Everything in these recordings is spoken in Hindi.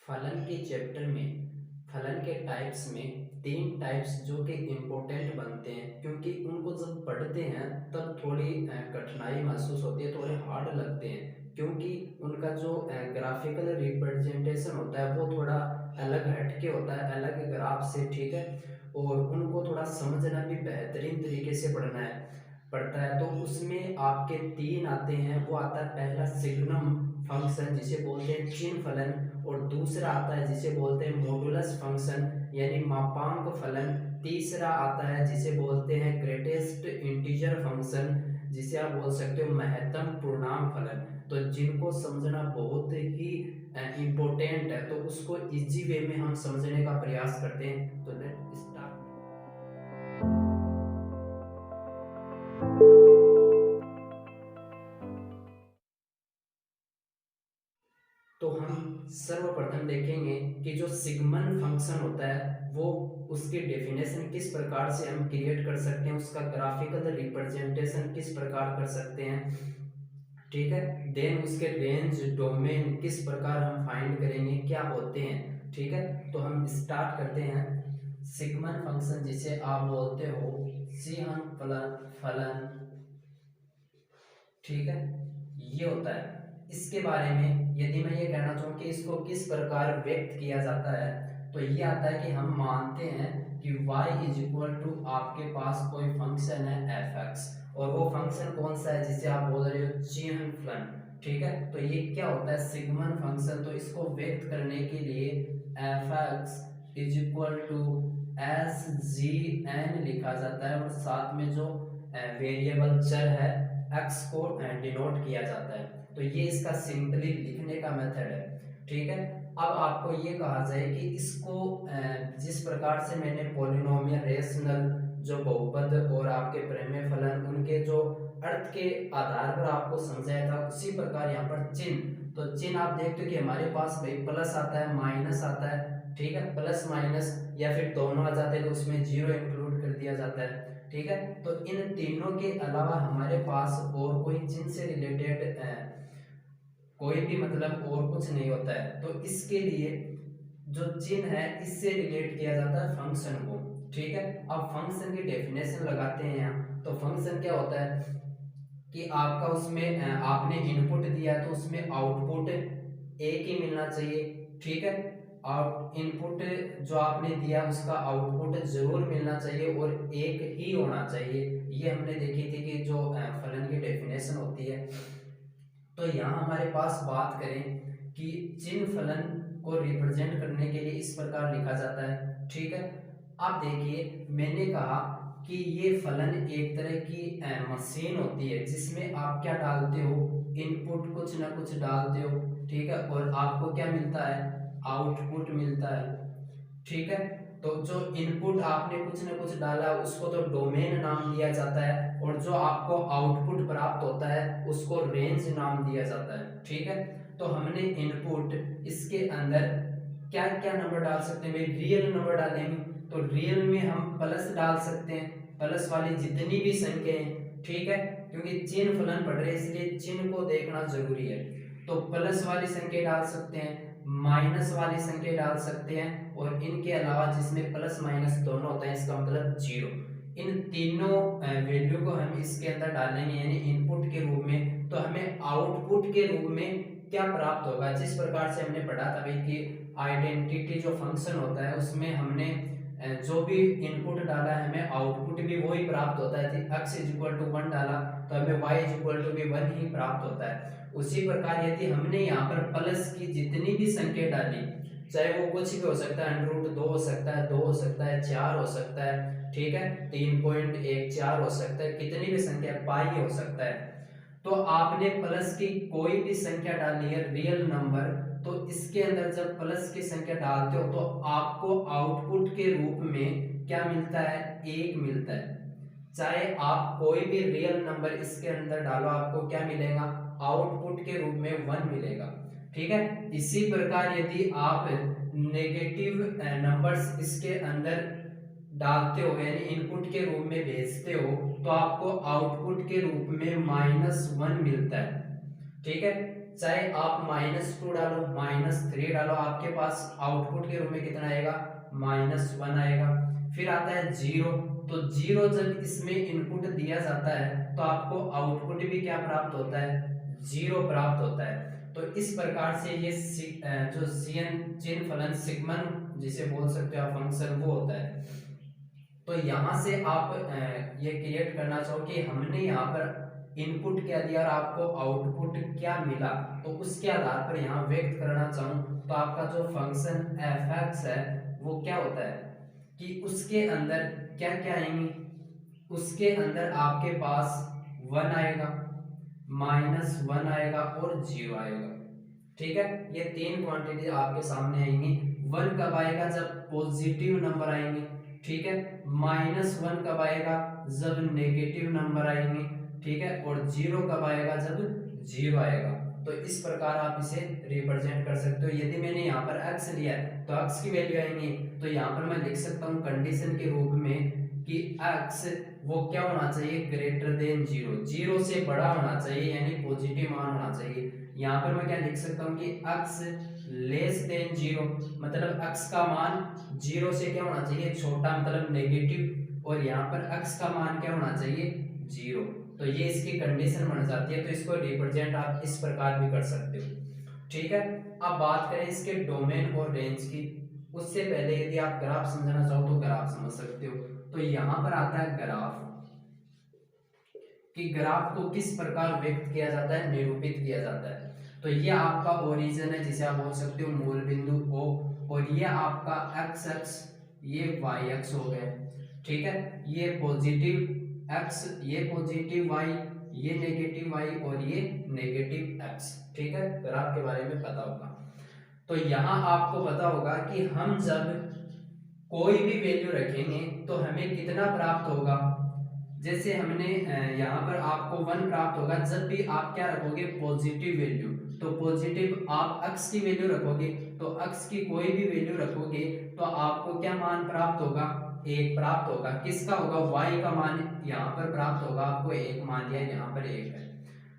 फलन के चैप्टर में फलन के टाइप्स में तीन टाइप्स जो कि इम्पोर्टेंट बनते हैं, क्योंकि उनको जब पढ़ते हैं तब थोड़ी कठिनाई महसूस होती है, थोड़े हार्ड लगते हैं, क्योंकि उनका जो ग्राफिकल रिप्रेजेंटेशन होता है वो थोड़ा अलग हटके होता है, अलग ग्राफ से। ठीक है। और उनको थोड़ा समझना भी बेहतरीन तरीके से पढ़ता है। तो उसमें आपके तीन आते हैं। वो आता है पहला सिग्नम फंक्शन जिसे बोलते हैं चिन्ह फलन, और दूसरा आता है जिसे बोलते हैं मॉडुलस फंक्शन यानी मापांक फलन। तीसरा आता है जिसे बोलते हैं ग्रेटेस्ट इंटीजर फंक्शन, जिसे आप बोल सकते हो महत्तम पूर्णांक फलन। तो जिनको समझना बहुत ही इम्पोर्टेंट है, तो उसको इजी वे में हम समझने का प्रयास करते हैं। तो लेट स्टार्ट। तो हम सर्वप्रथम देखेंगे कि जो सिग्मन फंक्शन होता है वो उसकी डेफिनेशन किस प्रकार से हम क्रिएट कर सकते हैं, उसका ग्राफिकल रिप्रेजेंटेशन किस प्रकार कर सकते हैं। ठीक है। देन उसके रेंज डोमेन किस प्रकार हम फाइंड करेंगे, क्या होते हैं। ठीक है। तो हम स्टार्ट करते हैं। सिग्मन फंक्शन जिसे आप बोलते हो सिहन फलन फलन। ठीक है। ये होता है। इसके बारे में यदि मैं ये कहना चाहूँ कि इसको किस प्रकार व्यक्त किया जाता है, तो ये आता है कि हम मानते हैं कि y इज इक्वल टू आपके पास कोई फंक्शन है f(x), और वो फंक्शन कौन सा है जिसे आप बोल रहे हो चिन्ह फलन। ठीक है। तो ये क्या होता है सिग्मन फंक्शन। तो इसको व्यक्त करने के लिए f(x) is equal to S G N लिखा जाता है, और साथ में जो वेरिएबल चर है x को डिनोट किया जाता है। तो ये इसका सिंपली लिखने का मेथड है। ठीक है। अब आपको ये कहा जाए कि इसको जिस प्रकार से मैंने पॉलिनोमियल रेशनल जो बहुपद और आपके प्रमेय फलन उनके जो अर्थ के आधार पर आपको समझाया था, उसी प्रकार यहाँ पर चिन्ह। तो चिन्ह आप देखते हो कि हमारे पास भाई प्लस आता है, माइनस आता है। ठीक है। प्लस माइनस या फिर दोनों आ जाते हैं तो उसमें जीरो इंक्लूड कर दिया जाता है। ठीक है। तो इन तीनों के अलावा हमारे पास और कोई चिन्ह से रिलेटेड कोई भी मतलब और कुछ नहीं होता है। तो इसके लिए जो चिन्ह है इससे रिलेट किया जाता है फंक्शन को। ठीक है। अब फंक्शन की डेफिनेशन लगाते हैं यहाँ। तो फंक्शन क्या होता है कि आपका उसमें आपने इनपुट दिया तो उसमें आउटपुट एक ही मिलना चाहिए। ठीक है। आउट इनपुट जो आपने दिया उसका आउटपुट जरूर मिलना चाहिए और एक ही होना चाहिए। ये हमने देखी थी कि जो फलन की डेफिनेशन होती है। तो यहाँ हमारे पास बात करें कि चिन्ह फलन को रिप्रेजेंट करने के लिए इस प्रकार लिखा जाता है। ठीक है। अब देखिए मैंने कहा कि ये फलन एक तरह की मशीन होती है जिसमें आप क्या डालते हो, इनपुट कुछ ना कुछ डालते हो। ठीक है। और आपको क्या मिलता है, आउटपुट मिलता है। ठीक है। तो जो इनपुट आपने कुछ ना कुछ डाला उसको तो डोमेन नाम दिया जाता है, और जो आपको आउटपुट प्राप्त होता है उसको रेंज नाम दिया जाता है। ठीक है। तो हमने इनपुट इसके अंदर क्या क्या नंबर डाल सकते हैं भाई, रियल नंबर डालेंगे। तो रियल में हम प्लस डाल सकते हैं, प्लस वाली जितनी भी संख्या हैं। ठीक है। क्योंकि चिन्ह फलन पढ़ रहे हैं इसलिए चिन्ह को देखना जरूरी है। तो प्लस वाली संख्या डाल सकते हैं, माइनस वाली संख्या डाल सकते हैं, और इनके अलावा जिसमें प्लस माइनस दोनों होता है इसका मतलब जीरो। इन तीनों वैल्यू को हम इसके अंदर डालेंगे यानी इनपुट के रूप में। तो हमें आउटपुट के रूप में क्या प्राप्त होगा, जिस प्रकार से हमने पढ़ा था भाई कि आइडेंटिटी जो फंक्शन होता है उसमें हमने जो भी इनपुट डाला है हमें आउटपुट भी वही प्राप्त होता है। x इज इक्वल टू 1 डाला तो हमें y इज इक्वल टू भी 1 ही प्राप्त होता है। उसी प्रकार यदि हमने यहाँ पर प्लस की जितनी भी संख्या डाली, चाहे वो कुछ भी हो सकता है, √2 हो सकता है, 2 हो सकता है, 4 हो सकता है। ठीक है। 3.14 हो सकता है, कितनी भी संख्या, पाई हो सकता है। तो आपने प्लस की कोई भी संख्या डाली है रियल नंबर, तो इसके अंदर जब प्लस की संख्या डालते हो तो आपको आउटपुट के रूप में क्या मिलता है, एक मिलता है। चाहे आप कोई भी रियल नंबर इसके अंदर डालो आपको क्या मिलेगा, आउटपुट के रूप में 1 मिलेगा। ठीक है। इसी प्रकार यदि आप नेगेटिव नंबर्स इसके अंदर डालते हो यानी इनपुट के रूप में भेजते हो तो आपको आउटपुट के रूप में -1 मिलता है। ठीक है। चाहे आप -2 डालो -3 डालो, आपके पास आउटपुट के रूप में कितना आएगा, -1 आएगा। फिर आता है 0, तो 0 जब इसमें इनपुट दिया जाता है तो आपको आउटपुट भी क्या प्राप्त होता है, 0 प्राप्त होता है। तो इस प्रकार से ये जो चिन्ह फलन सिग्मन जिसे बोल सकते हो आप फंक्शन वो होता है। तो यहाँ से आप ये क्रिएट करना चाहो कि हमने यहाँ पर इनपुट क्या दिया और आपको आउटपुट क्या मिला, तो उसके आधार पर यहाँ व्यक्त करना चाहूँ तो आपका जो फंक्शन f(x) है वो क्या होता है कि उसके अंदर क्या क्या आएंगी, उसके अंदर आपके पास 1 आएगा, -1 आएगा और 0 आएगा। ठीक है, ये तीन क्वांटिटी आपके सामने आएंगी। 1 कब आएगा, जब पॉजिटिव नंबर आएंगे। ठीक है, -1 कब आएगा, जब नेगेटिव नंबर आएंगे। ठीक है, और 0 कब आएगा, जब 0 आएगा। तो इस प्रकार आप इसे रिप्रेजेंट कर सकते हो। यदि मैंने यहाँ पर x लिया है तो x की वैल्यू आएंगी, तो यहाँ पर मैं लिख सकता हूँ कंडीशन के रूप में कि x वो क्या होना चाहिए, ग्रेटर देन 0, 0 से बड़ा होना चाहिए, यानी पॉजिटिव मान होना चाहिए। यहाँ पर मैं क्या लिख सकता हूँ कि x लेस देन 0, मतलब x का मान 0 से क्या होना चाहिए, छोटा, मतलब नेगेटिव, और यहाँ पर x का मान क्या होना चाहिए, 0। तो ये इसकी कंडीशन बन जाती है। तो इसको रिप्रेजेंट आप इस प्रकार भी कर सकते हो। ठीक है, अब बात करें इसके डोमेन और रेंज की। उससे पहले यदि आप ग्राफ समझना चाहो तो ग्राफ समझ सकते हो। तो यहाँ पर आता है ग्राफ, कि ग्राफ को किस प्रकार व्यक्त किया जाता है, निरूपित किया जाता है। तो ये आपका ओरिजिन है, जिसे आप बोल सकते हो मूल बिंदु O, और ये आपका x अक्ष, ये y अक्ष हो गया। ठीक है, ये पॉजिटिव x, ये पॉजिटिव y, ये नेगेटिव y, और ये नेगेटिव x। ठीक है, ग्राफ के बारे में पता होगा। तो यहाँ आपको पता होगा कि हम जब कोई भी वैल्यू रखेंगे तो हमें कितना प्राप्त होगा। जैसे हमने यहाँ पर आपको 1 प्राप्त होगा जब भी आप क्या रखोगे, पॉजिटिव वैल्यू। तो पॉजिटिव आप x की वैल्यू रखोगे, तो x की कोई भी वैल्यू रखोगे तो आपको क्या मान प्राप्त होगा, 1 प्राप्त होगा। किसका होगा, y का मान यहाँ पर प्राप्त होगा, आपको 1 मान दिया, यहाँ पर 1 है।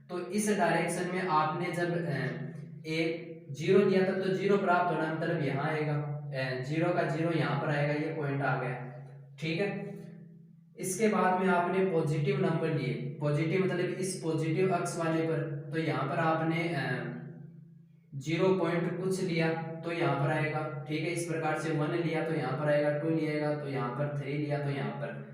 तो इस डायरेक्शन में आपने जब 0 दिया था तो 0 प्राप्त होना, मतलब यहाँ आएगा, 0 का 0 यहाँ पर आएगा, ये पॉइंट आ गया। ठीक है, इसके बाद में आपने पॉजिटिव नंबर लिए, पॉजिटिव मतलब इस पॉजिटिव अक्ष वाले पर, तो यहाँ पर आपने 0 पॉइंट कुछ लिया तो यहाँ पर आएगा। ठीक है, इस प्रकार से 1 लिया तो यहाँ पर आएगा, 2 लिएगा तो यहाँ पर, 3 लिया तो यहाँ पर।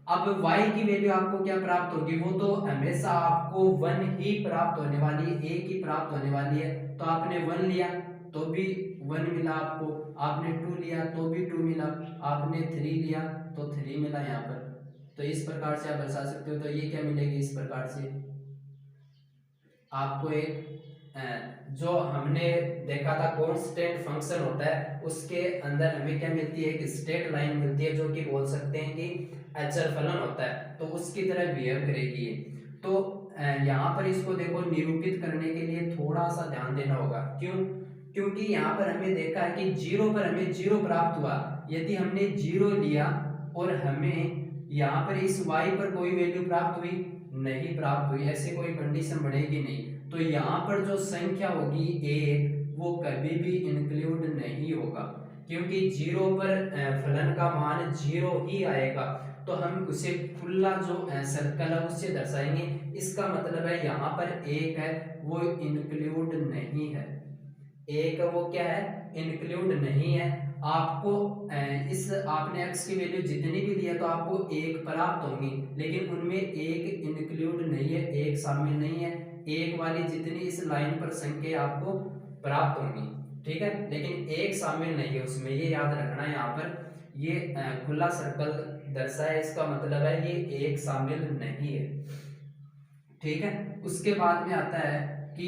अब y की वैल्यू आपको क्या प्राप्त होगी, वो तो हमेशा आपको 1 ही प्राप्त होने वाली है, 1 ही प्राप्त होने वाली है। तो आपने 1 लिया तो भी 1 मिला आपको, आपने 2 लिया तो भी 2 मिला, आपने 3 लिया तो 3 मिला यहाँ पर। तो इस प्रकार से आप दर्शा सकते हो। तो ये क्या मिलेगी, इस प्रकार से आपको एक जो हमने देखा था कांस्टेंट फंक्शन होता है, उसके अंदर हमें क्या मिलती है, एक स्ट्रेट लाइन मिलती है, जो कि बोल सकते हैं कि अचर फलन होता है, तो उसकी तरह बिहेव करेगी ये। तो यहाँ पर इसको देखो, निरूपित करने के लिए थोड़ा सा ध्यान देना होगा। क्यों, क्योंकि यहाँ पर हमें देखा है कि 0 पर हमें 0 प्राप्त हुआ। यदि हमने 0 लिया और हमें यहाँ पर इस y पर कोई वैल्यू प्राप्त हुई, नहीं प्राप्त हुई, ऐसे कोई कंडीशन बनेगी नहीं। तो यहाँ पर जो संख्या होगी 1, वो कभी भी इंक्लूड नहीं होगा, क्योंकि 0 पर फलन का मान 0 ही आएगा। तो हम उसे खुला जो सर्कल है उससे दर्शाएंगे। इसका मतलब है यहाँ पर 1 है वो इंक्लूड नहीं है, 1 वो क्या है, इंक्लूड नहीं है। आपको इस आपने x की वैल्यू जितनी भी लिया तो आपको 1 प्राप्त होंगी, लेकिन उनमें 1 इंक्लूड नहीं है, 1 शामिल नहीं है। 1 वाली जितनी इस लाइन पर संख्या आपको प्राप्त होंगी, ठीक है, लेकिन 1 शामिल नहीं है उसमें, ये याद रखना। यहाँ पर ये खुला सर्कल दर्शाया, इसका मतलब है ये 1 शामिल नहीं है। ठीक है, उसके बाद में आता है कि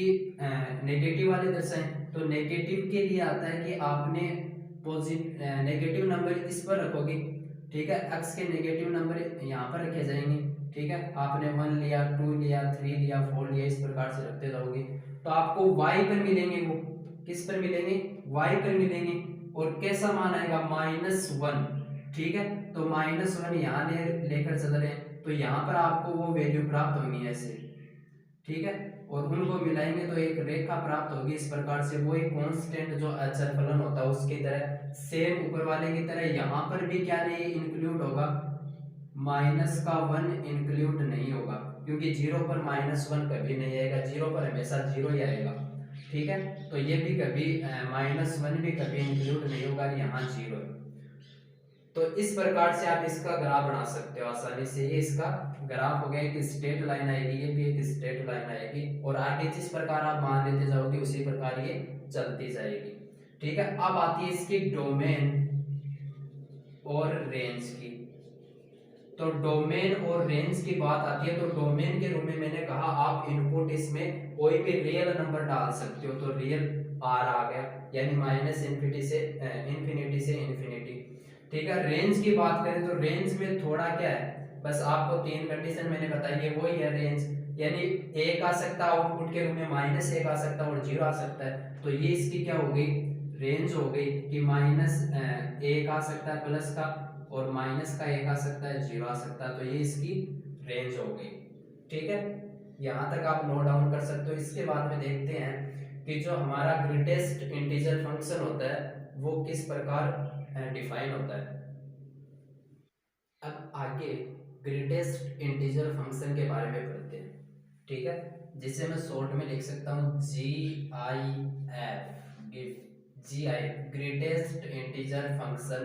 नेगेटिव वाले दर्शाएं। तो नेगेटिव के लिए आता है कि आपने नेगेटिव नंबर इस पर रखोगे। ठीक है, x के नेगेटिव नंबर यहाँ पर रखे जाएंगे। ठीक है, आपने 1 लिया, 2 लिया, 3 लिया, 4 लिया, इस प्रकार से रखते जाओगे तो आपको y पर मिलेंगे। वो किस पर मिलेंगे, y पर मिलेंगे। और कैसा मान आएगा, -1। ठीक है, तो -1 यहाँ लेकर चल रहे हैं, तो यहाँ पर आपको वो वैल्यू प्राप्त होंगी ऐसे। ठीक है, और उनको मिलाएंगे तो एक रेखा प्राप्त होगी इस प्रकार से। वो एक कांस्टेंट जो अचर फलन होता है उसकी तरह सेम ऊपर वाले की तरह यहाँ पर भी क्या नहीं इंक्लूड होगा, -1 इंक्लूड नहीं होगा, क्योंकि 0 पर -1 कभी नहीं आएगा, 0 पर हमेशा 0 ही आएगा। ठीक है, तो ये भी कभी -1 भी कभी इंक्लूड नहीं होगा, यहाँ 0 है। तो इस प्रकार से आप इसका ग्राफ बना सकते हो आसानी से। ये इसका ग्राफ हो गया, एक स्ट्रेट लाइन आएगी, ये भी एक स्ट्रेट लाइन आएगी, और आगे जिस प्रकार आप मान लेते जाओगे उसी प्रकार ये चलती जाएगी। ठीक है, अब आती है इसकी डोमेन और रेंज की। तो डोमेन और रेंज की बात आती है, तो डोमेन के रूप में मैंने कहा आप इनपुट इसमें कोई भी रियल नंबर डाल सकते हो, तो रियल आर आ गया, यानी -इन्फिनिटी से इन्फिनिटी। ठीक है, रेंज की बात करें तो रेंज में थोड़ा क्या है, बस आपको 3 कंडीशन मैंने बताई है, वही है रेंज, यानी 1 आ सकता है आउटपुट के रूप में, -1 आ सकता है और 0 आ सकता है। तो ये इसकी क्या हो गई, रेंज हो गई कि -1 आ सकता है प्लस का, और -1 आ सकता है, 0 आ सकता है, तो ये इसकी रेंज हो गई। ठीक है, यहाँ तक आप नोट डाउन कर सकते हो। इसके बाद में देखते हैं कि जो हमारा ग्रेटेस्ट इंटीजर फंक्शन होता है वो किस प्रकार डिफाइन होता है। अब आगे ग्रेटेस्ट इंटीजर फंक्शन के बारे में पढ़ते हैं। ठीक है, जिसे मैं शॉर्ट में लिख सकता हूँ GIF, ग्रेटेस्ट इंटीजर फंक्शन,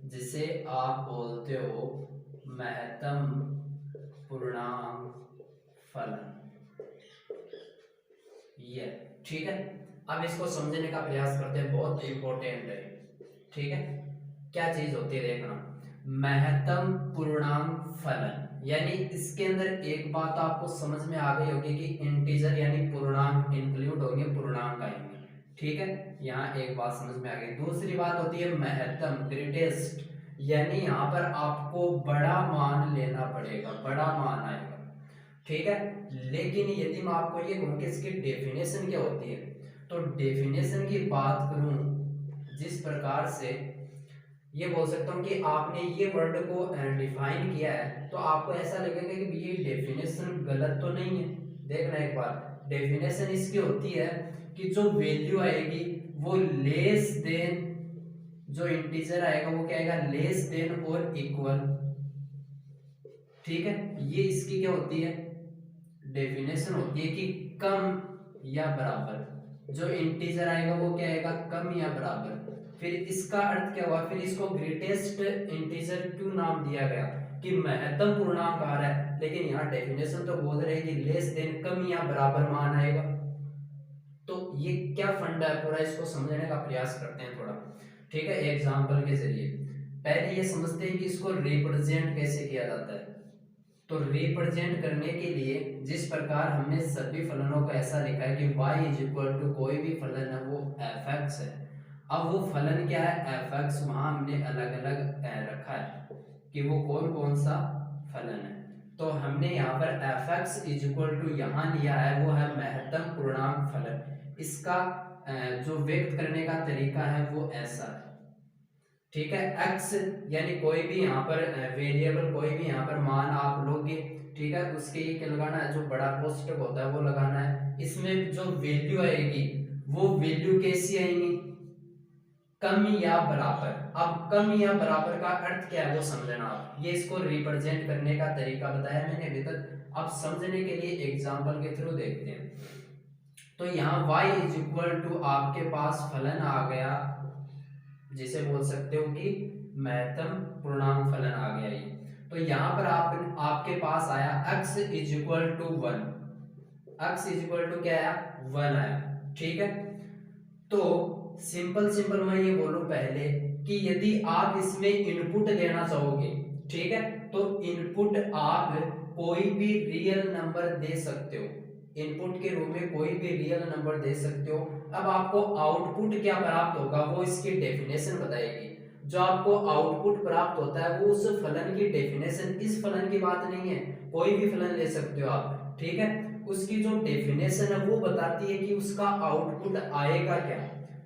जिसे आप बोलते हो महत्तम पूर्णांक फलन। ये ठीक है, अब इसको समझने का प्रयास करते हैं, बहुत इंपॉर्टेंट है। ठीक है, क्या चीज होती है देखना, महत्तम पूर्णांक फलन, यानी इसके अंदर एक बात आपको समझ में आ गई होगी कि इंटीजर यानी पूर्णांक इंक्लूड होंगे, पूर्णांक आएंगे। ठीक है, यहाँ एक बात समझ में आ गई। दूसरी बात होती है महत्तम, ग्रेटेस्ट, यानी यहाँ पर आपको बड़ा मान लेना पड़ेगा, बड़ा मान आएगा। ठीक है, लेकिन यदि मैं आपको ये कहूँ कि इसकी डेफिनेशन क्या होती है, तो डेफिनेशन की बात करूं जिस प्रकार से, ये बोल सकता हूँ कि आपने ये वर्ड को डिफाइन किया है तो आपको ऐसा लगेगा कि ये डेफिनेशन गलत तो नहीं है। देखना एक बार, डेफिनेशन इसकी होती है कि जो वैल्यू आएगी वो लेस देन, जो इंटीजर आएगा वो क्या आएगा, लेस देन और इक्वल। ठीक है, ये इसकी क्या होती है, डेफिनेशन होती है कि कम या बराबर, जो इंटीजर आएगा वो क्या आएगा, कम या बराबर। फिर इसका अर्थ क्या हुआ, फिर इसको ग्रेटेस्ट इंटीजर क्यों नाम दिया गया, कि महत्तम पूर्णांक आ रहा है, लेकिन यहाँ डेफिनेशन तो बोल रहे हैं कि लेस देन, कम या बराबर मान आएगा। तो ये क्या फंडा है पूरा, इसको समझने का प्रयास करते हैं थोड़ा। ठीक है, एग्जाम्पल के जरिए पहले ये समझते हैं कि इसको रिप्रेजेंट कैसे किया जाता है। तो रिप्रेजेंट करने के लिए जिस प्रकार हमने सभी फलनों को ऐसा लिखा है कि y कोई भी फलन है वो f(x) है। अब वो फलन क्या है, f(x), वहां हमने अलग अलग रखा है कि वो कौन कौन सा फलन है। तो हमने यहाँ पर f(x) यहाँ लिया है वो है महत्तम पूर्णांक फलन। इसका जो व्यक्त करने का तरीका है वो ऐसा है। ठीक है, x यानी कोई भी यहाँ पर वेरिएबल, कोई भी यहाँ पर मान आप लोगे। ठीक है, उसके ये क्या लगाना है, जो बड़ा कोष्टक होता है वो लगाना है। इसमें जो वैल्यू आएगी वो वैल्यू कैसी आएगी, कम या बराबर। अब कम या बराबर का अर्थ क्या है वो समझना आप, ये इसको रिप्रेजेंट करने का तरीका बताया मैंने अभी तक। अब समझने के लिए एग्जांपल के थ्रू देखते हैं। तो यहाँ y आपके पास फलन आ गया, जिसे बोल सकते हो कि महत्तम पूर्णांक फलन आ गया ये। तो यहाँ पर आपके पास आया x = 1, x = क्या आया, 1 आया। ठीक है, तो सिंपल मैं ये बोलूं पहले कि यदि आप इसमें इनपुट देना चाहोगे, ठीक है, तो इनपुट आप कोई भी रियल नंबर दे सकते हो, इनपुट के रूप में कोई भी रियल नंबर दे सकते हो। अब आपको आउटपुट क्या प्राप्त होगा वो इसकी डेफिनेशन बताएगी। जो आपको आउटपुट प्राप्त होता है वो उस फलन की डेफिनेशन, इस फलन की बात नहीं है, कोई भी फलन ले सकते हो आप। ठीक है, उसकी जो डेफिनेशन है वो बताती है कि उसका आउटपुट आएगा क्या।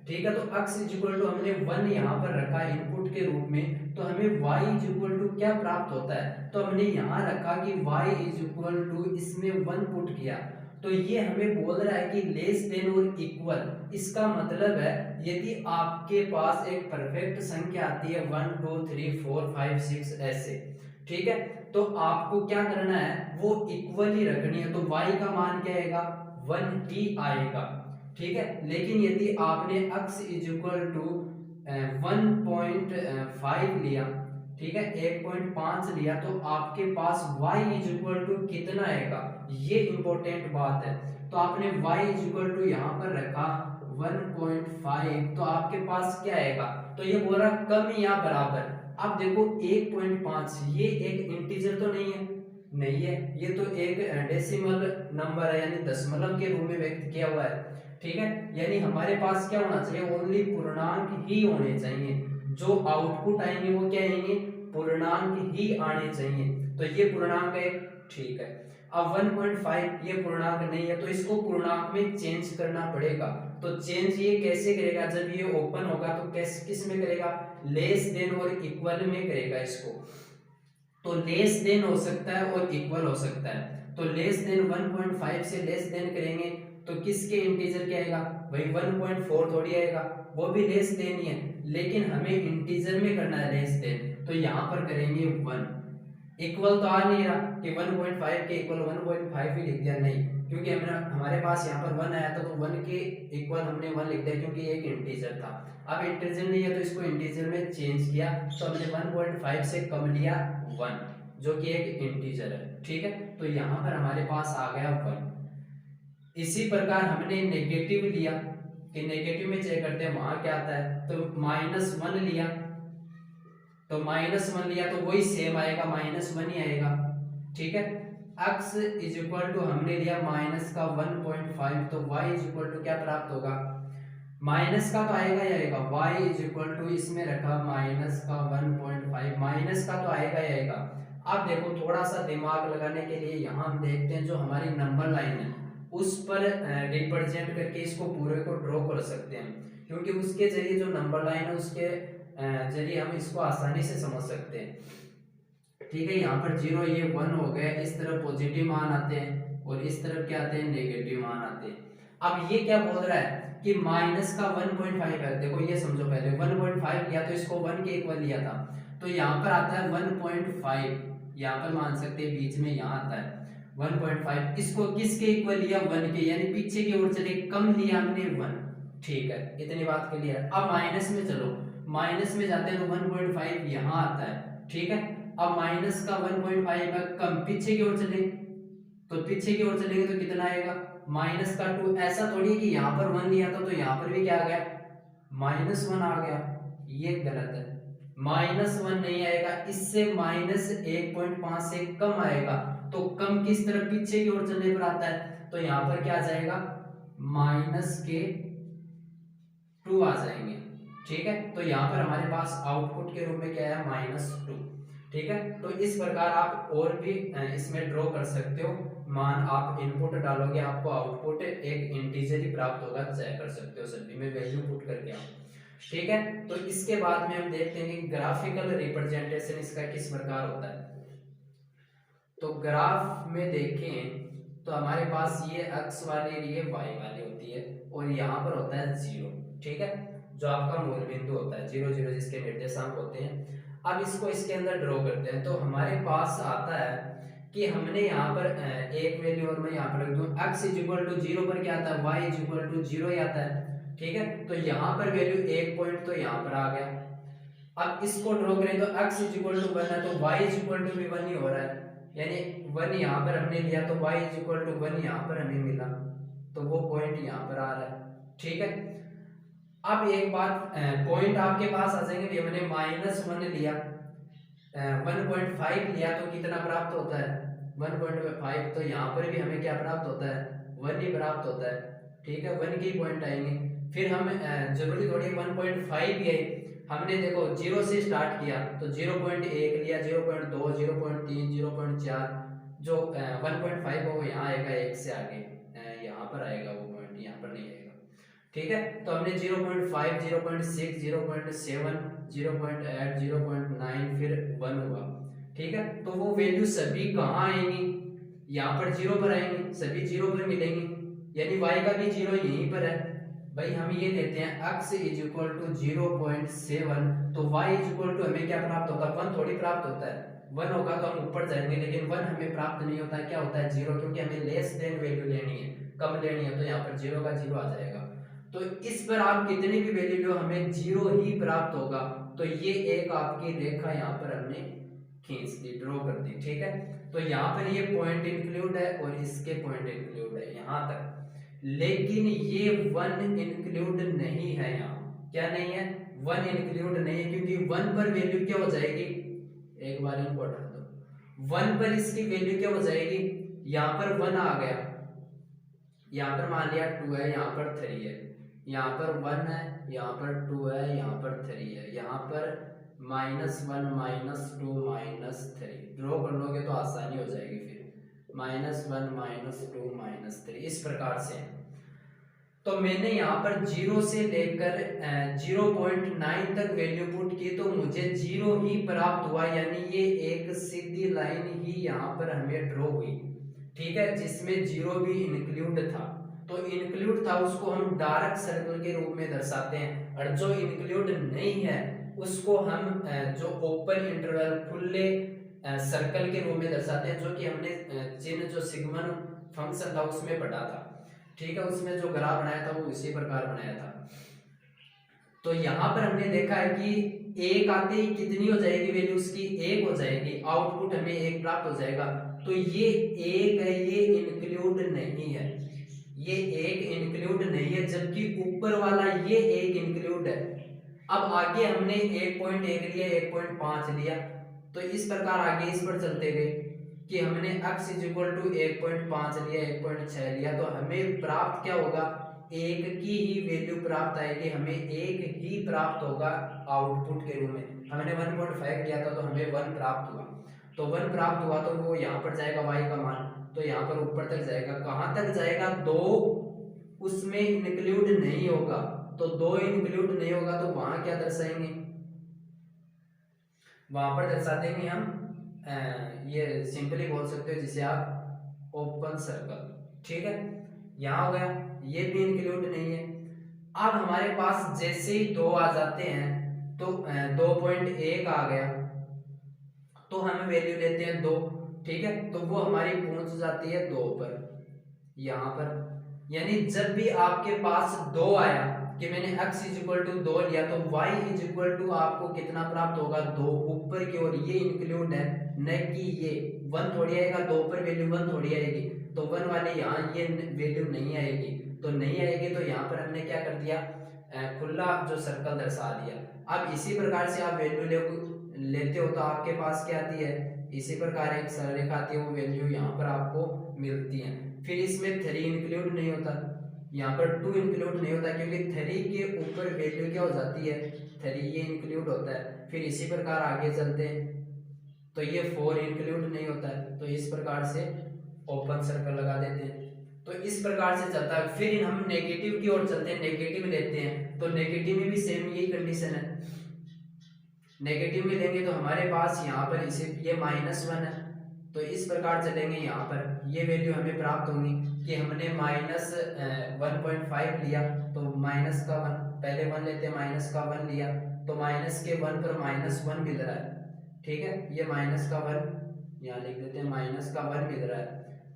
ठीक है, तो x हमने 1 यहाँ पर रखा इनपुट के रूप में, तो हमें y क्या प्राप्त होता है, तो हमने यहाँ रखा कि y इसमें 1 पुट किया, तो ये हमें बोल रहा है कि लेस देन और इक्वल, इसका मतलब है यदि आपके पास एक परफेक्ट संख्या आती है 1 2 3 4 5 6 ऐसे, ठीक है, तो आपको क्या करना है, वो इक्वल ही रखनी है। तो y का मान क्या आएगा, 1 ही आएगा, ठीक है। लेकिन यदि आपने x इज इक्वल टू 1.5 लिया, ठीक है, 1.5 लिया, तो आपके पास y इज इक्वल टू कितना आएगा, ये इंपॉर्टेंट बात है। तो आपने y इज इक्वल टू यहाँ पर रखा 1.5, तो आपके पास क्या आएगा, तो ये बोल रहा कम या बराबर। अब देखो 1.5 ये एक इंटीजर तो नहीं है, नहीं है, ये तो एक डेसिमल नंबर है, यानी दशमलव के रूप में व्यक्त किया हुआ है, ठीक है। यानी हमारे पास क्या होना चाहिए, ओनली पूर्णांक ही होने चाहिए, जो आउटपुट आएंगे वो क्या आएंगे, पूर्णांक ही आने चाहिए। तो ये पूर्णांक है, ठीक है। अब 1.5 ये पूर्णांक नहीं है, तो इसको पूर्णांक में चेंज करना पड़ेगा। तो चेंज ये कैसे करेगा, जब ये ओपन होगा तो किस में करेगा, लेस देन और इक्वल में करेगा इसको। तो लेस देन हो सकता है और इक्वल हो सकता है। तो लेस देन 1.5 से लेस देन करेंगे तो किसके इंटीजर क्या आएगा भाई, 1.4 थोड़ी आएगा, वो भी लेस देन ही है, लेकिन हमें इंटीजर में करना है लेस देन, तो यहाँ पर करेंगे 1। इक्वल तो आ नहीं रहा कि 1.5 के इक्वल 1.5 ही लिख दिया, नहीं, क्योंकि हमने हमारे पास यहाँ पर 1 आया था, तो 1 के इक्वल हमने 1 लिख दिया, क्योंकि एक इंटीजर था। अब इंटीजर नहीं है तो इसको इंटीजर में चेंज किया, तो हमने 1.5 से कम लिया 1, जो कि एक इंटीजर है, ठीक है। तो यहाँ पर हमारे पास आ गया 1। इसी प्रकार हमने नेगेटिव लिया, कि नेगेटिव में चेक करते हैं वहां क्या आता है, तो -1 लिया, तो -1 लिया तो वही सेम आएगा, -1 ही आएगा, ठीक है। x इज इक्वल टू हमने लिया माइनस का 1.5, तो y इज इक्वल टू क्या प्राप्त होगा, माइनस का तो आएगा ही आएगा, y इज इक्वल टू इसमें रखा माइनस का 1.5, माइनस का तो आएगा ही आएगा। अब देखो थोड़ा सा दिमाग लगाने के लिए यहाँ हम देखते हैं, जो हमारी नंबर लाइन है उस पर रिप्रेजेंट करके इसको पूरे को ड्रॉ कर सकते हैं, क्योंकि उसके जरिए जो नंबर लाइन है उसके जरिए हम इसको आसानी से समझ सकते हैं, ठीक है। यहाँ पर 0 ये 1 हो गया, इस तरफ पॉजिटिव मान आते हैं और इस तरफ क्या आते हैं, नेगेटिव मान आते हैं। अब ये क्या बोल रहा है कि माइनस का 1.5 है, देखो ये समझो, पहले 1.5 लिया तो इसको 1 के इक्वल लिया था, तो यहाँ पर आता है 1.5, यहाँ पर मान सकते हैं बीच में यहाँ आता है 1.5, इसको किसके इक्वल लिया, 1 के, यानी पीछे की ओर चले, कम लिया हमने 1, ठीक है, इतनी बात क्लियर। अब माइनस में चलो, माइनस में जाते हैं तो 1.5 यहाँ आता है, ठीक है। अब माइनस का 1.5 का कम, पीछे की ओर चले, तो पीछे की ओर चलेंगे तो कितना आएगा, माइनस का 2। ऐसा थोड़ी है कि यहाँ पर 1 लिया था तो यहाँ पर भी क्या आ गया, -1 आ गया, ये गलत है, -1 नहीं आएगा, इससे -1.5 से कम आएगा, तो कम किस तरफ, पीछे की ओर चलने पर आता है, तो यहाँ पर क्या आ जाएगा, -2 आ जाएंगे, ठीक है। तो यहाँ पर हमारे पास आउटपुट के रूप में क्या है, -2, ठीक है। तो इस प्रकार आप और भी इसमें ड्रॉ कर सकते हो, मान आप इनपुट डालोगे आपको आउटपुट एक इंटीजर ही प्राप्त होगा, चेक कर सकते हो सभी में वैल्यू पुट करके आप, ठीक है। तो इसके बाद में हम देखते हैं कि ग्राफिकल रिप्रेजेंटेशन इसका किस प्रकार होता है। तो ग्राफ में देखें तो हमारे पास ये x वाली, ये y वाली होती है, और यहाँ पर होता है 0, ठीक है, जो आपका मूल बिंदु होता है, 0 0 जिसके निर्देशांक होते हैं। अब इसको इसके अंदर ड्रॉ करते हैं, तो हमारे पास आता है कि हमने यहाँ पर एक वैल्यू और मैं यहाँ पर रख दूँ, x इज इक्वल टू 0 पर क्या आता है, y इज इक्वल टू 0 ही आता है, ठीक है। तो यहाँ पर वैल्यू 1 पॉइंट तो यहाँ पर आ गया। अब इसको ड्रॉ करें तो x इज इक्वल टू 1 है, तो y इज इक्वल टू भी 1 ही हो रहा है, यानी 1 यहाँ पर हमने लिया तो y इज इक्वल टू 1 यहाँ पर हमें मिला, तो वो पॉइंट यहाँ पर आ रहा है, ठीक है। अब एक बात, पॉइंट आपके पास आ जाएंगे भी, हमने -1 लिया, 1.5 लिया तो कितना प्राप्त होता है, 1.5, तो यहाँ पर भी हमें क्या प्राप्त होता है, 1 ही प्राप्त होता है, ठीक है, 1 के पॉइंट आएंगे। फिर हम जरूरी थोड़ी 1.5 भी है, हमने देखो 0 से स्टार्ट किया तो 0.1 लिया, 0.2, 0.3, 0.4, जो 1.5 हो वो यहाँ आएगा, 1 से आगे यहाँ पर आएगा वो पॉइंट, यहाँ पर नहीं आएगा, ठीक है। तो हमने 0.5, 0.6, 0.7, 0.8, 0.9, फिर 1 हुआ, ठीक है। तो वो वैल्यू सभी कहाँ आएंगी, यहाँ पर 0 पर आएंगे, सभी 0 पर मिलेंगे, यानी y का भी 0 यहीं पर है। भाई हम ये लेते हैं x इज इक्वल टू 0.7, तो y इज इक्वल टू हमें क्या प्राप्त होता है, 1 थोड़ी प्राप्त होता है, 1 होगा तो हम ऊपर जाएंगे, लेकिन 1 हमें प्राप्त नहीं होता है, क्या होता है 0, क्योंकि हमें लेस देन वैल्यू लेनी है, कम लेनी है, तो यहाँ पर 0 का 0 आ जाएगा। तो इस पर आप कितनी भी वैल्यू लो हमें 0 ही प्राप्त होगा। तो ये एक आपकी रेखा यहाँ पर हमने खींच दी, ड्रॉ कर दी, ठीक है। तो यहाँ पर ये पॉइंट इंक्लूड है और इसके पॉइंट इंक्लूड है यहाँ तक, लेकिन ये 1 इंक्लूड नहीं है यहाँ, क्या नहीं है, 1 इंक्लूड नहीं है, क्योंकि 1 पर वैल्यू क्या हो जाएगी, एक बार इनको हटा दो, 1 पर इसकी वैल्यू क्या हो जाएगी, यहाँ पर 1 आ गया, यहाँ पर मान लिया 2 है, यहाँ पर 3 है, यहाँ पर 1 है, यहाँ पर 2 है, यहाँ पर 3 है, यहाँ पर -1 -2 -3 ड्रॉ कर लोगे तो आसानी हो जाएगी, फिर -1 -2 -3 इस प्रकार से। तो मैंने यहाँ पर 0 से लेकर 0.9 तक वैल्यू पुट की, तो मुझे 0 ही प्राप्त हुआ, यानी ये एक सीधी लाइन ही यहाँ पर हमें ड्रॉ हुई, ठीक है, जिसमें 0 भी इंक्लूड था। तो इंक्लूड था उसको हम डार्क सर्कल के रूप में दर्शाते हैं, और जो इंक्लूड नहीं है उसको हम जो ओपन इंटरवल खुले सर्कल के रूप में दर्शाते हैं, जो कि हमने चिन्ह जो सिग्मन फंक्शन था उसमें पढ़ा था, ठीक है, उसमें जो ग्राफ बनाया था वो इसी प्रकार बनाया था। तो यहाँ पर हमने देखा है कि एक आते ही कितनी हो जाएगी वैल्यू उसकी, 1 हो जाएगी, आउटपुट हमें 1 प्राप्त हो जाएगा। तो ये 1 है, ये इंक्लूड नहीं है, ये 1 इंक्लूड नहीं है, जबकि ऊपर वाला ये 1 इंक्लूड है। अब आगे हमने 1.1 लिया, 1.5 लिया, तो इस प्रकार आगे इस पर चलते गए कि हमने x इज इक्वल टू 1.5 लिया, 1.6 लिया, तो हमें प्राप्त क्या होगा, 1 की ही वैल्यू प्राप्त आएगी, हमें 1 ही प्राप्त होगा आउटपुट के रूप में। हमने 1.5 किया था तो हमें 1 प्राप्त हुआ, तो 1 प्राप्त हुआ तो वो यहाँ पर जाएगा y का मान, तो यहाँ पर ऊपर तक जाएगा, कहाँ तक जाएगा, 2 उसमें इंक्लूड नहीं होगा, तो 2 इंक्लूड नहीं होगा, तो वहां क्या दर्शाएंगे, वहां पर दर्शा देंगे हम ये सिंपली बोल सकते हो जिसे आप ओपन सर्कल, ठीक है, यहाँ हो गया, ये भी इंक्लूड नहीं है। अब हमारे पास जैसे ही 2 आ जाते हैं, तो 2.1 आ गया, तो हम वैल्यू लेते हैं 2, ठीक है, तो वो हमारी पहुंच जाती है 2 पर, यहाँ पर, यानी जब भी आपके पास 2 आया कि मैंने x इज इक्वल टू 2 लिया, तो y इज इक्वल टू आपको कितना प्राप्त होगा, 2 ऊपर की ओर, ये इंक्लूड है, न कि ये 1 थोड़ी आएगा, 2 पर वैल्यू 1 थोड़ी आएगी, तो 1 वाले यहाँ ये वैल्यू नहीं आएगी, तो नहीं आएगी, तो यहाँ पर हमने क्या कर दिया, खुला जो सर्कल दर्शा दिया। अब इसी प्रकार से आप वैल्यू लेते हो तो आपके पास क्या आती है, इसी प्रकार एक सरलरेखा आती है, वो वैल्यू यहाँ पर आपको मिलती है। फिर इसमें 3 इंक्लूड नहीं होता, यहाँ पर 2 इंक्लूड नहीं होता, क्योंकि 3 के ऊपर वैल्यू क्या हो जाती है, 3 ये इंक्लूड होता है। फिर इसी प्रकार आगे चलते हैं तो ये 4 इंक्लूड नहीं होता है, तो इस प्रकार से ओपन सर्कल लगा देते हैं, तो इस प्रकार से चलता है। फिर हम नेगेटिव की ओर चलते हैं, नेगेटिव लेते हैं, तो नेगेटिव में भी सेम यही कंडीशन है, नेगेटिव में लेंगे तो हमारे पास यहाँ पर इसे ये -1 है, तो इस प्रकार चलेंगे, यहाँ पर ये वैल्यू हमें प्राप्त होगी कि हमने -1.5 लिया, तो माइनस का 1, पहले 1 लेते हैं, माइनस का 1 लिया, तो माइनस के 1 पर -1 मिल रहा है, ठीक है, ये माइनस का 1 यहाँ लिख देते हैं, माइनस का 1 मिल रहा है,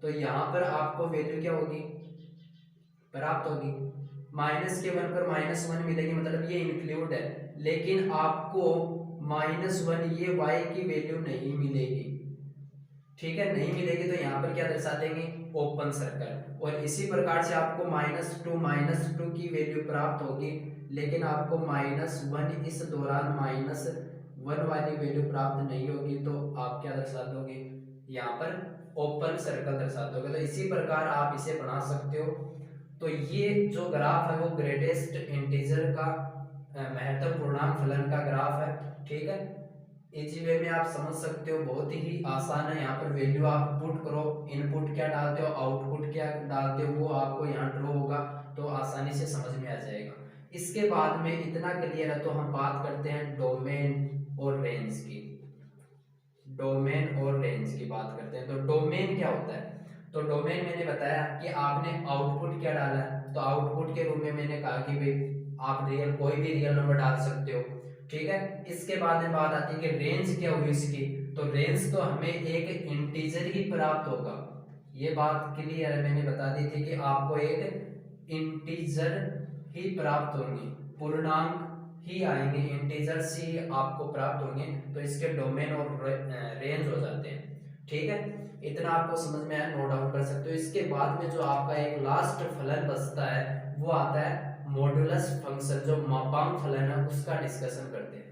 तो यहाँ पर आपको वैल्यू क्या होगी, प्राप्त होगी, माइनस के 1 पर -1 मिलेगी, मतलब ये इंक्लूड है, लेकिन आपको -1 ये y की वैल्यू नहीं मिलेगी, ठीक है, नहीं मिलेगी, तो यहाँ पर क्या दर्शा देंगे, ओपन सर्कल। और इसी प्रकार से आपको -2 की वैल्यू प्राप्त होगी, लेकिन आपको -1 इस दौरान -1 वाली वैल्यू प्राप्त नहीं होगी, तो आप क्या दर्शा दोगे, यहाँ पर ओपन सर्कल दर्शा दोगे। तो इसी प्रकार आप इसे बना सकते हो। तो ये जो ग्राफ है वो ग्रेटेस्ट इंटीजर का महत्वपूर्णांक फलन का ग्राफ है, ठीक है, इजी वे में आप समझ सकते हो, बहुत ही आसान है। यहाँ पर वैल्यू आप पुट करो, इनपुट क्या डालते हो, आउटपुट क्या डालते हो, वो आपको यहाँ ड्रॉ होगा, तो आसानी से समझ में आ जाएगा। इसके बाद में इतना क्लियर है, तो हम बात करते हैं डोमेन और रेंज की। डोमेन और रेंज की बात करते हैं। तो डोमेन क्या होता है, तो डोमेन मैंने बताया कि आपने आउटपुट क्या डाला है, तो आउटपुट के रूप में मैंने कहा कि भाई आप रियल कोई भी रियल नंबर डाल सकते हो, ठीक है। इसके बाद में बात आती है कि रेंज क्या हुई इसकी, तो रेंज तो हमें एक इंटीजर ही प्राप्त होगा, ये बात क्लियर है, मैंने बता दी थी कि आपको एक इंटीजर ही प्राप्त होंगे, पूर्णांक ही आएंगे, इंटीजर्स ही आपको प्राप्त होंगे, तो इसके डोमेन और रेंज हो जाते हैं, ठीक है। इतना आपको समझ में आया, नोट डाउन कर सकते हो। इसके बाद में जो आपका एक लास्ट फलन बचता है वो आता है मॉडुलस फंक्शन, जो मापांक फलन है उसका डिस्कशन करते हैं।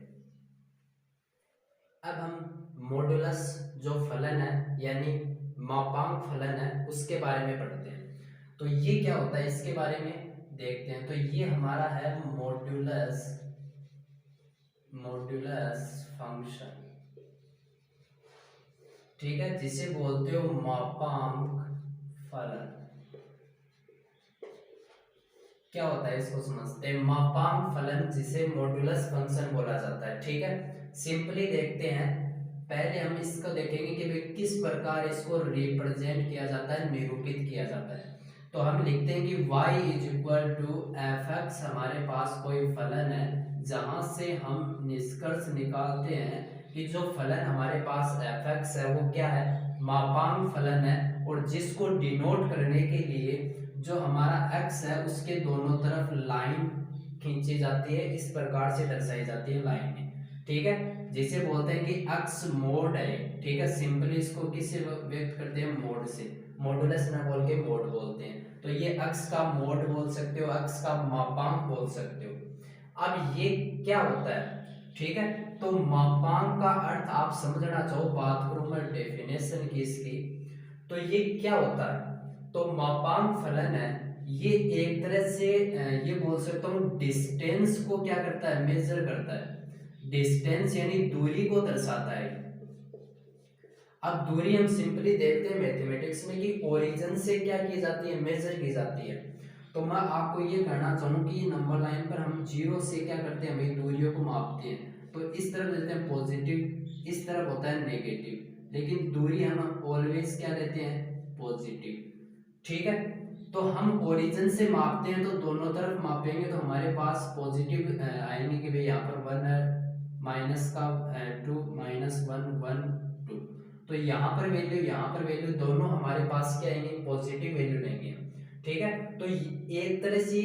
अब हम मॉडुलस जो फलन है यानी मापांक फलन है उसके बारे में पढ़ते हैं। तो ये क्या होता है इसके बारे में देखते हैं। तो ये हमारा है मॉडुलस फंक्शन, ठीक है, जिसे बोलते हो मापांक फलन। क्या होता है इसको समझते हैं। मापांक फलन जिसे मॉडुलस फंक्शन बोला जाता है, ठीक है। सिंपली देखते हैं, पहले हम इसको देखेंगे कि भाई किस प्रकार इसको रिप्रेजेंट किया जाता है, निरूपित किया जाता है। तो हम लिखते हैं कि y is equal to F X, हमारे पास कोई फलन है जहां से हम निष्कर्ष निकालते हैं कि जो फलन हमारे पास एफ एक्स है वो क्या है, मापांक फलन है, और जिसको डिनोट करने के लिए जो हमारा x है उसके दोनों तरफ लाइन खींची जाती है, इस प्रकार से दर्शाई जाती है लाइन में, ठीक है, जिसे बोलते हैं कि x मोड है, ठीक है। सिंपली इसको किससे व्यक्त करते हैं, मोड से, मॉडुलस ना बोल के मोड बोलते हैं। तो ये x का मोड बोल सकते हो, x का मापांक बोल सकते हो। अब ये क्या होता है, ठीक है। तो मापांक का अर्थ आप समझना चाहो, बात करूं मैं डेफिनेशन की इसकी, तो ये क्या होता है। तो मापांक फलन है ये एक तरह से ये बोल सकता हूँ डिस्टेंस को क्या करता है, मेजर करता है, डिस्टेंस यानी दूरी को दर्शाता है। अब दूरी हम सिंपली देखते हैं मैथमेटिक्स में कि ओरिजिन से क्या की जाती है, मेजर की जाती है। तो मैं आपको ये कहना चाहूँ कि नंबर लाइन पर हम जीरो से क्या करते हैं, भाई दूरियों को मापते हैं। तो इस तरफ लेते हैं पॉजिटिव, इस तरफ होता है नेगेटिव, लेकिन दूरी हम ऑलवेज क्या लेते हैं, पॉजिटिव, ठीक है। तो हम ओरिजिन से मापते हैं तो दोनों तरफ मापेंगे तो हमारे पास पॉजिटिव आएंगे कि भाई यहाँ पर 1 है, माइनस का 2, -1 1 2, तो यहाँ पर वैल्यू दोनों हमारे पास क्या आएंगे, पॉजिटिव वैल्यू लेंगे, ठीक है। तो एक तरह से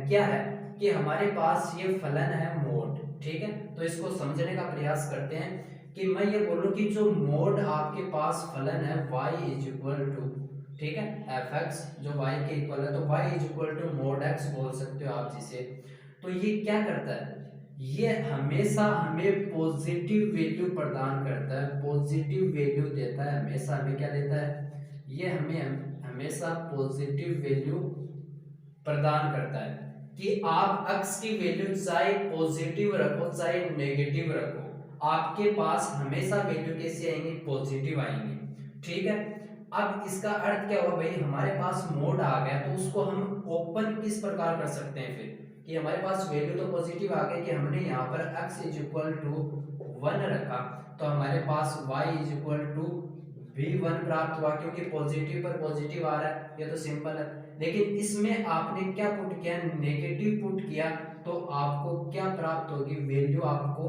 क्या है कि हमारे पास ये फलन है मोड, ठीक है। तो इसको समझने का प्रयास करते हैं कि मैं ये बोलूं कि जो मोड आपके पास फलन है y इज इक्वल टू, ठीक है, एफ एक्स जो y के इक्वल है, तो y is equal to mod x बोल सकते हो आप जिसे। तो ये क्या करता है, ये हमेशा हमें पॉजिटिव वैल्यू प्रदान करता है, पॉजिटिव वैल्यू देता है, हमेशा हमें क्या देता है, ये हमें हमेशा पॉजिटिव वैल्यू प्रदान करता है कि आप x की वैल्यू चाहे पॉजिटिव रखो चाहे नेगेटिव रखो, आपके पास हमेशा वैल्यू कैसी आएंगी, पॉजिटिव आएंगी, ठीक है। अब इसका अर्थ क्या हुआ भाई, हमारे पास मोड आ गया तो उसको हम ओपन किस प्रकार कर सकते हैं फिर, कि हमारे पास वैल्यू तो पॉजिटिव आ गई कि हमने यहाँ पर x इज इक्वल टू 1 रखा, तो हमारे पास y इज इक्वल टू भी 1 प्राप्त हुआ, क्योंकि पॉजिटिव पर पॉजिटिव आ रहा है, ये तो सिंपल है। लेकिन इसमें आपने क्या पुट किया, नेगेटिव पुट किया, तो आपको क्या प्राप्त होगी, वैल्यू आपको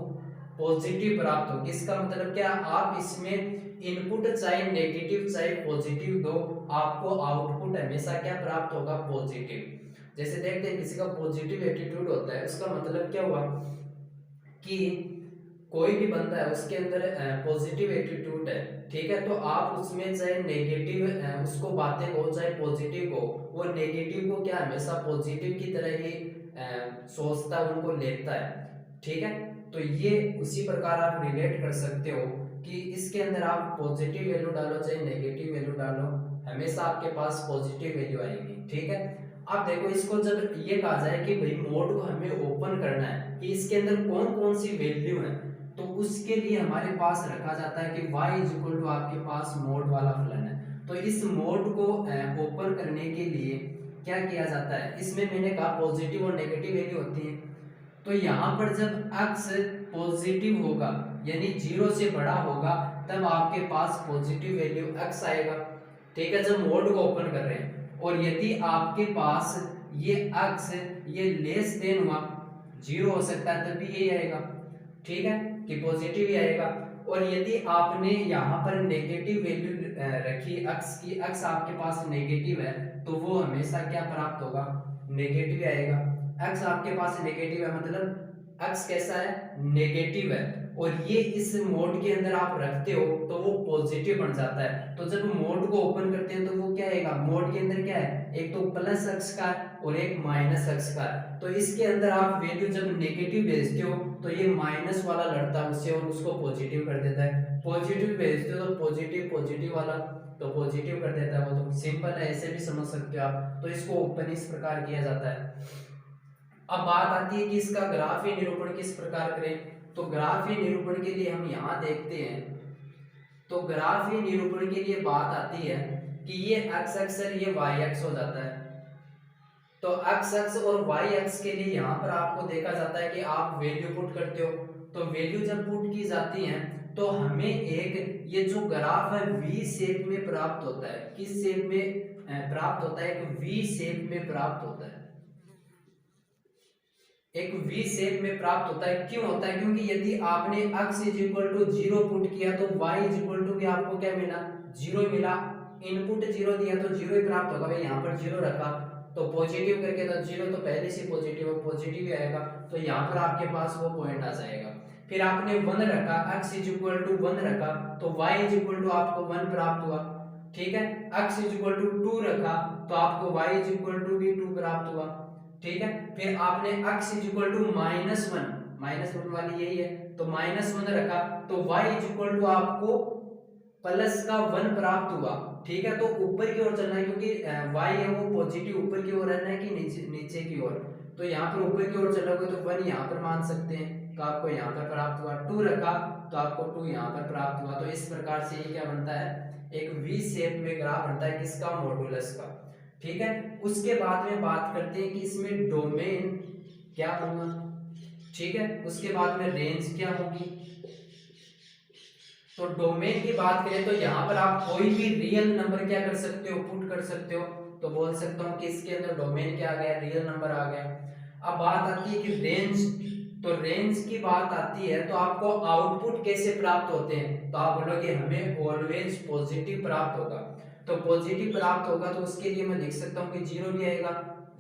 पॉजिटिव प्राप्त होगी। इसका मतलब क्या, आप इसमें इनपुट चाहे नेगेटिव चाहे पॉजिटिव दो, आपको आउटपुट हमेशा क्या प्राप्त होगा, पॉजिटिव। जैसे देखते हैं किसी का पॉजिटिव एटीट्यूड होता है, उसका मतलब क्या हुआ कि कोई भी बंदा है उसके अंदर पॉजिटिव एटीट्यूड है, ठीक है, तो आप उसमें चाहे नेगेटिव उसको बातें हो चाहे पॉजिटिव हो, वो नेगेटिव को क्या हमेशा पॉजिटिव की तरह ही सोचता है, उनको लेता है, ठीक है। तो ये उसी प्रकार आप रिलेट कर सकते हो कि इसके अंदर आप पॉजिटिव वैल्यू डालो चाहे नेगेटिव वैल्यू डालो, हमेशा आपके पास पॉजिटिव वैल्यू आएगी, ठीक है। अब देखो इसको जब ये कहा जाए कि भाई मोड को हमें ओपन करना है कि इसके अंदर कौन कौन सी वैल्यू है, तो उसके लिए हमारे पास रखा जाता है कि y इज इक्वल टू आपके पास मोड वाला फलन है। तो इस मोड को ओपन करने के लिए क्या किया जाता है, इसमें मैंने कहा पॉजिटिव और नेगेटिव वैल्यू होती है, तो यहाँ पर जब x पॉजिटिव होगा यानी 0 से बड़ा होगा तब आपके पास पॉजिटिव वैल्यू x आएगा, ठीक है, जब मोड को ओपन कर रहे हैं, और यदि आपके पास ये अक्स ये लेस देन हुआ, जीरो हो सकता है, तब भी यही आएगा, ठीक है, कि पॉजिटिव ही आएगा। और यदि आपने यहाँ पर नेगेटिव वैल्यू रखी अक्स की, अक्स आपके पास नेगेटिव है, तो वो हमेशा क्या प्राप्त होगा, नेगेटिव आएगा। अक्स आपके पास नेगेटिव है मतलब अक्स कैसा है, नेगेटिव है, और ये इस मोड के अंदर आप रखते हो तो वो पॉजिटिव बन जाता है। तो जब मोड को ओपन करते हैं तो वो क्या आएगा, मोड के अंदर क्या है, एक तो प्लस अक्स का और एक माइनस अक्स का। तो इसके अंदर आप वैल्यू जब नेगेटिव भेजते हो तो ये माइनस वाला लड़ता है उससे और उसको पॉजिटिव कर देता है, पॉजिटिव भेजते हो तो पॉजिटिव पॉजिटिव वाला तो पॉजिटिव कर देता है। वो तो सिंपल है, ऐसे भी समझ सकते हो आप। तो इसको ओपन इस प्रकार किया जाता है। अब बात आती है कि इसका ग्राफीय निरूपण किस प्रकार करें। तो ग्राफीय निरूपण के लिए हम यहाँ देखते हैं, तो ग्राफीय निरूपण के लिए बात आती है कि ये एक्स अक्स और ये वाई अक्स हो जाता है। तो एक्स अक्स और वाई अक्स के लिए यहाँ पर आपको देखा जाता है कि आप वैल्यू पुट करते हो, तो वैल्यू जब पुट की जाती है तो हमें एक ये जो ग्राफ है वी शेप में प्राप्त होता है। किस शेप में प्राप्त होता है, एक वी शेप में प्राप्त होता है, एक वी शेप में प्राप्त होता है। क्यों होता है, क्योंकि यदि आपने x is equal to zero put किया तो y इज इक्वल टू भी आपको क्या मिला, जीरो मिला। इनपुट जीरो दिया तो जीरो ही प्राप्त होगा भाई, यहाँ पर जीरो रखा तो पॉजिटिव करके, तो जीरो तो पहले से पॉजिटिव है, पॉजिटिव ही आएगा, तो यहाँ पर आपके पास वो पॉइंट आ जाएगा। फिर आपने वन रखा, x is equal to one रखा तो y इज इक्वल टू आपको वन प्राप्त हुआ, ठीक है। x is equal to two रखा तो आपको y इज इक्वल टू भी टू प्राप्त हुआ, ठीक है। फिर आपने x is equal to minus one वाली यही है, तो माइनस वन रखा तो y इज इक्वल टू आपको प्लस का वन प्राप्त हुआ, ठीक है। तो ऊपर की ओर चलना है क्योंकि y है वो पॉजिटिव ऊपर की ओर रहना है कि नीचे की ओर, तो यहाँ पर ऊपर की ओर चलोगे तो वन यहाँ पर मान सकते हैं, तो आपको यहाँ पर प्राप्त हुआ। टू रखा तो आपको टू यहाँ पर प्राप्त हुआ। तो इस प्रकार से ये क्या बनता है, एक वी शेप में ग्राफ बनता है, किसका, मॉडुलस का, ठीक है। उसके बाद में बात करते हैं कि इसमें डोमेन क्या होगा, ठीक है। उसके बाद में रेंज क्या होगी। तो डोमेन की बात करें तो यहाँ पर आप कोई भी रियल नंबर क्या कर सकते हो, पुट कर सकते हो। तो बोल सकता हूँ कि इसके अंदर डोमेन क्या आ गया, रियल नंबर आ गया। अब बात आती है कि रेंज, तो रेंज की बात आती है तो आपको आउटपुट कैसे प्राप्त होते हैं, तो आप बोलोगे हमें ऑलवेज पॉजिटिव प्राप्त होगा। तो पॉजिटिव प्राप्त होगा तो उसके लिए मैं लिख सकता हूँ कि जीरो भी आएगा,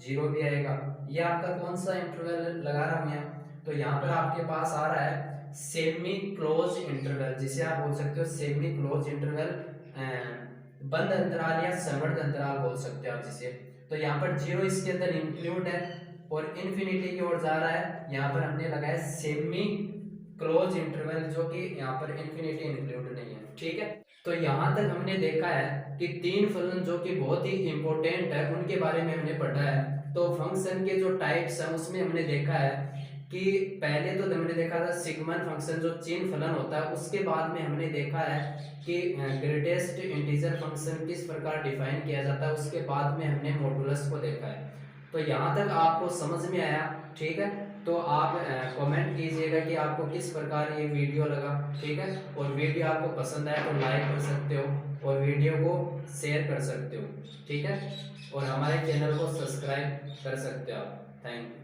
जीरो भी आएगा। ये आपका कौन सा इंटरवल लगा रहा हूँ यहाँ, तो यहाँ पर आपके पास आ रहा है सेमी क्लोज इंटरवल, जिसे आप बोल सकते हो सेमी क्लोज इंटरवल, बंद अंतराल या समवर्त अंतराल बोल सकते हो आप जिसे। तो यहाँ पर जीरो इसके अंदर इंक्लूड है और इन्फिनिटी की ओर जा रहा है, यहाँ पर हमने लगाया सेमी क्लोज इंटरवल, जो कि यहाँ पर इन्फिनिटी इंक्लूड नहीं है, ठीक है। तो यहाँ तक हमने देखा है कि तीन फलन जो कि बहुत ही इंपॉर्टेंट है उनके बारे में हमने पढ़ा है। तो फंक्शन के जो टाइप्स हैं उसमें हमने देखा है कि पहले तो हमने देखा था सिग्मन फंक्शन जो चीन फलन होता है, उसके बाद में हमने देखा है कि ग्रेटेस्ट इंटीजर फंक्शन किस प्रकार डिफाइन किया जाता है, उसके बाद में हमने मॉडुलस को देखा है। तो यहाँ तक आपको समझ में आया, ठीक है। तो आप कमेंट कीजिएगा कि आपको किस प्रकार ये वीडियो लगा, ठीक है। और वीडियो आपको पसंद आया तो लाइक कर सकते हो और वीडियो को शेयर कर सकते हो, ठीक है। और हमारे चैनल को सब्सक्राइब कर सकते हो आप। Thank you.